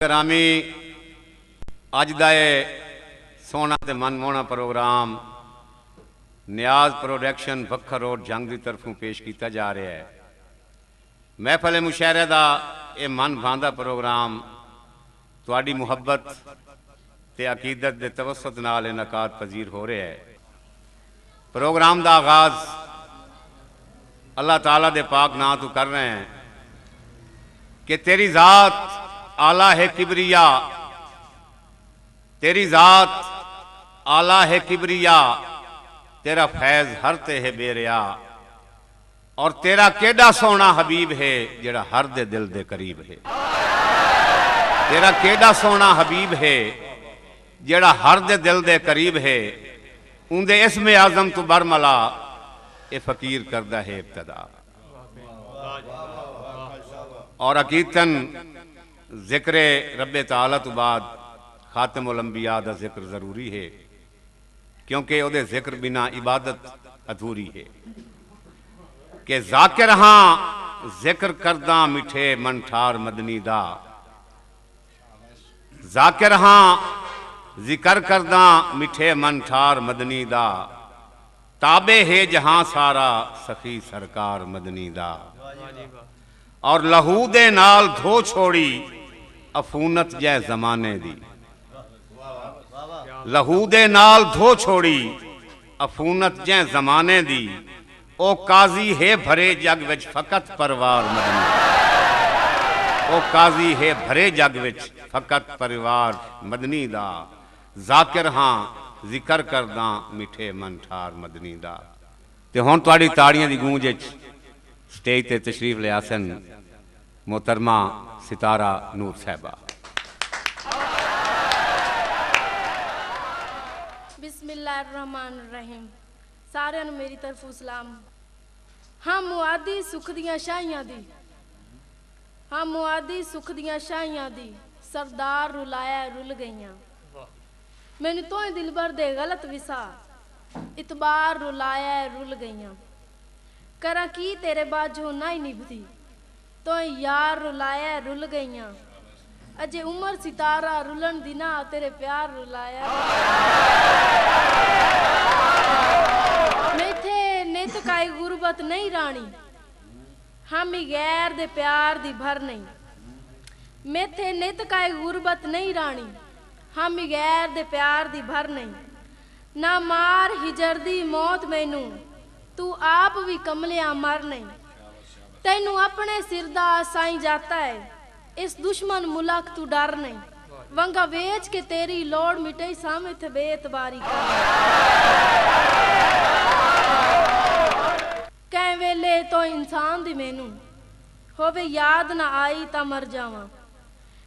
ग्रामी अज का सोहना ते मनमोहना प्रोग्राम नियाज प्रोडक्शन बखर रोड जंग की तरफों पेश किया जा रहा है। महफल मुशायरे का यह मन भांदा प्रोग्राम तुहाडी मुहब्बत ते अकीदत के तवसत नाल इनकाद पजीर हो रहा है। प्रोग्राम का आगाज अल्लाह ताला दे पाक नां तो कर रहे हैं कि तेरी जात आला है किबरिया, तेरी जात आला है किबरिया, तेरा फैज हर ते है बेरिया, और तेरा केड़ा सोना हबीब है जेड़ा हर दे दिल दे करीब है। तेरा केड़ा सोना हबीब है जेड़ा हर दे दिल दे करीब है। उनदे इसमें आजम तो बरमला ये फकीर करदा है इब्तदा। और अकीदतन जिक्र रब्बे ताला तो बाद खातमुल अंबिया का जिक्र जरूरी है, क्योंकि उहदे जिक्र बिना इबादत अधूरी है। कि जाकिर हाँ जिक्र करदा मिठे मन ठार मदनी दा, जाकिर हाँ जिक्र करदा मिठे मन ठार मदनी दा, ताबे है जहां सारा सखी सरकार मदनी दा। और लहू दे नाल धो छोड़ी अफूनत जै जमाने दी, लहू दे नाल धो छोड़ी अफूनत जै जमाने दी। ओ काजी है भरे जग विच फकत परिवार मदनी, ओ काजी है भरे जग विच फकत परिवार मदनी दा। जाकिर हाँ जिक्र करदा मिठे मन ठार मदनी दा। ते हुण तुहाडी ताड़ियां दी गूंज विच स्टेज ते तशरीफ ले आसन मोहतरमा सितारा नूर साहबा। बिस्मिल्लाहिर्रहमानिर्रहीम। सारे मेरी तरफों सलाम। हाँ मुआदी सुख दियां शाहियां दी, हाँ मुआदी सुख दियां शाहियां दी, सरदार रुलाया रुल गईयां। मैनू तो दिलबर दे गलत विसा इतबार रुलाया रुल गईयां। करा की तेरे बाजो ना ही निभदी, तो यार रुलाया रुल गईयां। अजे उमर सितारा रुलन दिना तेरे प्यार रुलाया। मेथे नित काई गुरबत नहीं रानी, हामी गैर दे प्यार दी भर नहीं। मेथे नित काई गुरबत नहीं रानी, हामी गैर दे प्यार दी भर नहीं। ना मार हिजर दी मौत मैनू, तू आप भी कमलिया मर नहीं। तैनू अपने सिर दा साई जाता है, इस दुश्मन मुलक तू डर नहीं। वंगा वेच के तेरी लोड़ मिटे सामे थे बेतबारी कर। कै वेले तो इंसान दी मैनू होवे याद ना आई ता मर जावां।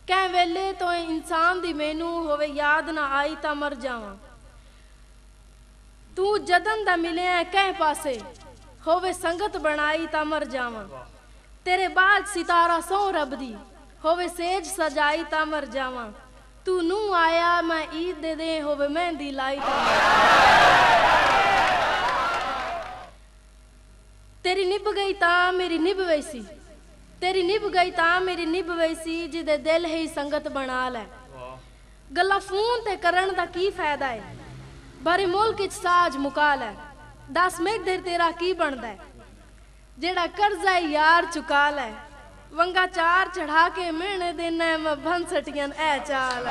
कै वेले तो इंसान दी मैनू होवे याद ना आई ता मर जावां। तू जदन दा मिले कै पासे होवे संगत बनाई ता मर जावां। तेरे बाद सितारा सौ रब दी होवे सेज सजाई ता मर जावां। तू नू आया मैं ईद दे दे होवे मेहंदी लाई ता मर जावां। तेरी निभ गई ता मेरी निभ वैसी, तेरी निभ गई ता मेरी निभ वैसी, जिदे दिल ही संगत बना लै। गल्ला फोन ते करन दा की फायदा है, बारे मुल्क च साज मुका लै। 10 मिनट देर तेरा की बनदा है, जेड़ा कर्जा यार चुका लै। वंगा चार चढ़ा के मेहने देना मैं भन सटियन ए चाल।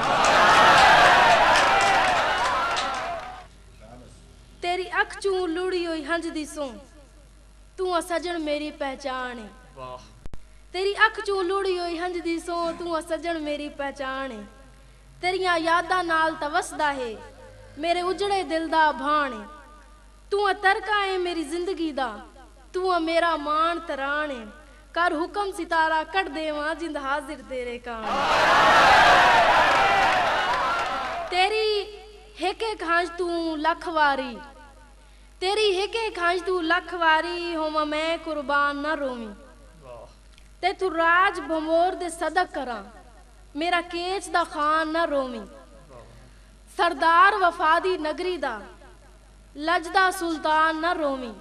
तेरी अख चू लुड़ी हुई हंज दी सो, तू सजन मेरी पहचान है। तेरी अख चू लुड़ी हुई हंज दी सो, तू सजन मेरी पहचान है। तेरियां यादां नाल तवसदा है मेरे उजड़े दिल दा भाण है। तू तरका है मेरी जिंदगी दा, तू मेरा मान तरान है। कर हुक्म सितारा कट देवा जिंद हाजिर तेरे कान। तेरी हेके खांज तू लख वारी, तेरी हेके खांज तू लख वारी, होवा मैं कुर्बान ना रोवी। ते तू राज भमोर दे सदक करा, मेरा केच दा खान ना रोवी। सरदार वफादी नगरी दा लजदा सुल्तान ना रोवी।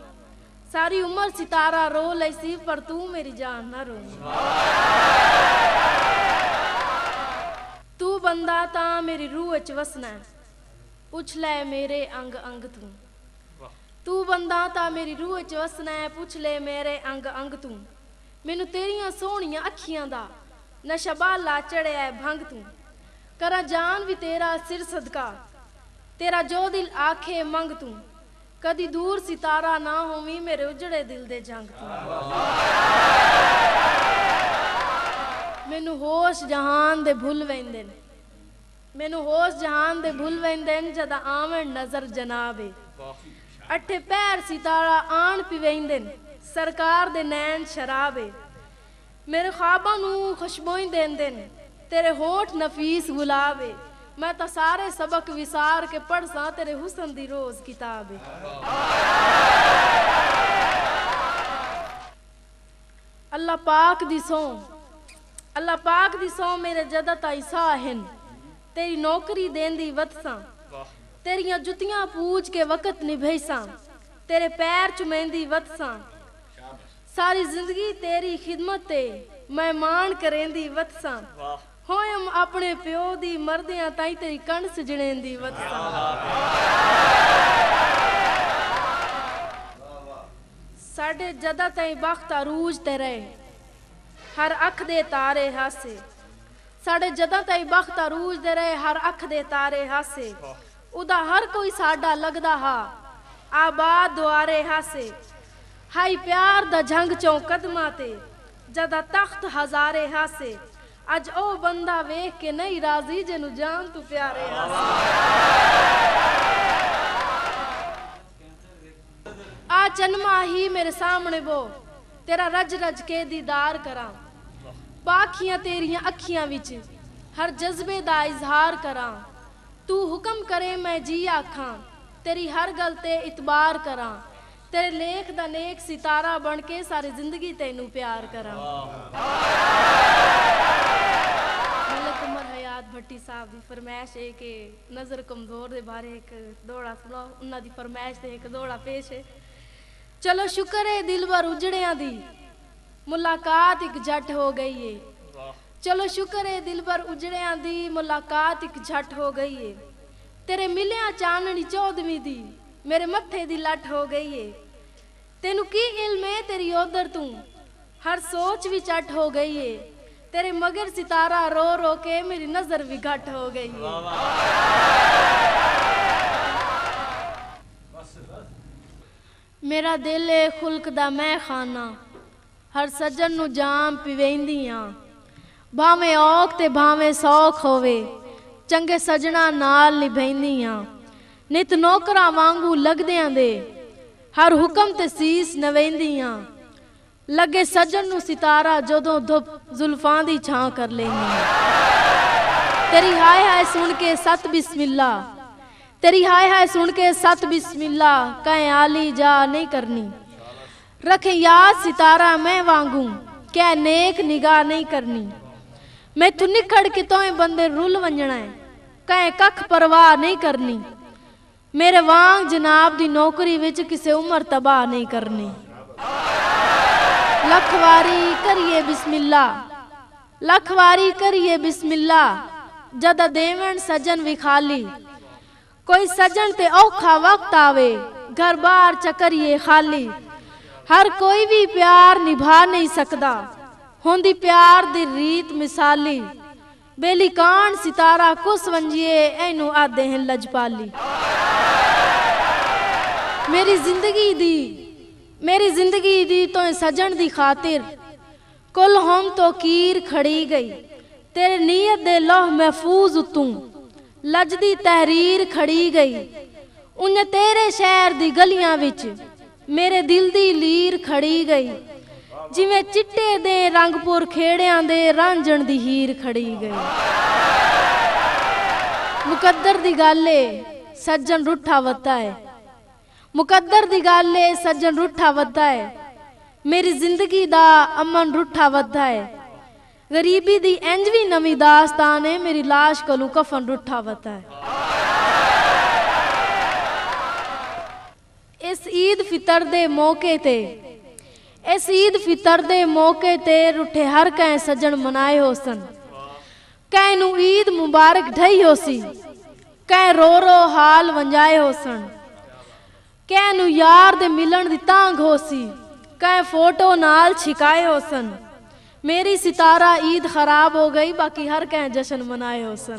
सारी उम्र सितारा रो लैसी, पर तू मेरी जान ना रो। बंदा ता मेरी रूह च वसना है, पुछ ले मेरे अंग अंग तू। तू बंदा ता मेरी रूह च वसना है, पुछ ले मेरे अंग अंग तू। मैनू तेरियां सोहणियां अखियां दा नशा बाला चढ़िया है भंग तू। करा जान भी तेरा सिर सदका, तेरा जो दिल आखे मंग तू। कदी दूर सितारा ना होवी मेरे उजड़े दिल दे जंग तू। मैनू होश जहान दे भुल वेंदे ने, मैनू होश जहान दे भुल वेंदे ने जदा आवन नजर जनाबे। अठे पैर सितारा आन पिवेंदे ने, सरकार दे नैन शराबे। मेरे ख्वाबां नू खुशबोई देंदे ने, तेरे होठ नफीस गुलाबे। मैं तो सारे सबक विसार के पढ़ सा तेरे हुस्न दी रोज किताबे। अल्लाह पाक दी सौ, अल्लाह पाक दी सौ मेरे जदा ताई साहिन। तेरी नौकरी देंदी वतसा, तेरियां जुतियां पूज के वक्त निभैसा। तेरे पैर चुमेंदी वतसा, सारी जिंदगी तेरी खिदमत ते मैं मान करेंदी वतसा। होयम अपने प्यो दी मरदियां ताई तेरी कण सजणेंदी वतसा। साडे जदा ताई बख्त अरूज ते रहे, हर अख दे तारे हासे। साडे जदा ताई बख्त अरूज दे रहे, हर अख दे तारे हासे। उदा हर कोई साडा लगदा हा, आबाद दुआरे हासे। हाई प्यार दा जंग चों कदमां ते, जदा तख्त हजारे हासे। अज ओ बंदा वेख के नहीं राजी जेनू जान तू प्यारे हासे। आ चन्मा ही मेरे सामने बो, तेरा रज रज के दीदार करा। पाखियां तेरियां अखियां विच हर जज्बे दा इजहार करा। तू हुक्म करे मैं जी आखां, तेरी हर गल ते इतबार करा। तेरे लेख दा नेक सितारा बन के सारी जिंदगी तेनू प्यार करा। मलक उमर हयात भट्टी साहब दी फरमाइश है कि नजर कमजोर दे बारे एक दोड़ा सुनाओ। उन्हां दी फरमाइश ते एक दोड़ा पेश है। चलो शुक्र है दिलबर उजड़ियां दी मुलाकात एक झट हो गई है। चलो शुक्र है दिलबर उजड़ियां दी मुलाकात एक झट हो गई है। तेरे मिलिया चाननी चौदवीं दी मेरे मत्थे दी लट हो गई है। तेनू की इल्म है तेरी ओदर तू हर सोच भी चट हो गई है। तेरे मगर सितारा रो रो के मेरी नजर भी घट हो गई है। मेरा दिल है खुल्क दा मैं खाना, हर सज्जन नू जाम पिवेंदी हां। भावें औख ते भावें सौख होवे, चंगे सजना नाल निभेंदी हां। नित नौकरा वांगू लगदियां दे, हर हुक्म ते सीस नवेंदी हां। लगे सजन नू सितारा जदों धुप जुल्फां दी छां कर लेंदी हां। तेरी हाय हाय सुन के सत बिस्मिल्ला, तेरी हाय हाय सुन के सत बिस्मिल्ला, कहें आली जा नहीं करनी। रखे याद सितारा मैं वांगू, क्या नेक निगाह नहीं करनी। मैं तू निखड़ के तोए बंदे रुल वंजना है, कहें कख परवाह नहीं करनी। मेरे वांग जनाब दी नौकरी विच किसे उम्र तबाह नहीं करनी। लख वारी करिए बिस्मिल्ला, लख वारी करिए बिस्मिल्ला, जदा देवन सजन विखाली। कोई सजन ते औखा वक्त आवे, घर बार चकरिए खाली। हर कोई भी प्यार निभा नहीं सकदा, होंदी प्यार दी रीत मिसाली। बेली कान सितारा कुस वंजिए, एनू आदे हैं लजपाली। मेरी जिंदगी दी तो सजन दी खातिर कुल हम तो कीर खड़ी गई। तेरे नीयत दे लौह महफूज उतू लजदी तहरीर खड़ी गई। उन्हें तेरे शहर दी गलियां विच मेरे दिल दी लीर खड़ी गई। जिवें चिट्टे दे रंगपुर खेड़ियां दे रांझण दी हीर खड़ी गई। मुकद्दर दी गल है सज्जन रूठा वता है, मुकद्दर दी गल है सज्जन रूठा वता है। मेरी जिंदगी दा अमन रूठा वता है। गरीबी दी इंज भी नवी दास्तान है, मेरी लाश कोलू कफन रूठा वता है। इस ईद फितर दे मौके ते, इस ईद फितर दे मौके ते रूठे हर कहें सज्जन मनाए हो सन। कै नू ईद मुबारक ढई होसी, कै रो रो हाल वंजाए होसन, कै नू यार दे मिलन दी तांग होसी, कै फोटो नाल छिकाए होसन। मेरी सितारा ईद खराब हो गई, बाकी हर कै जश्न मनाए होसन।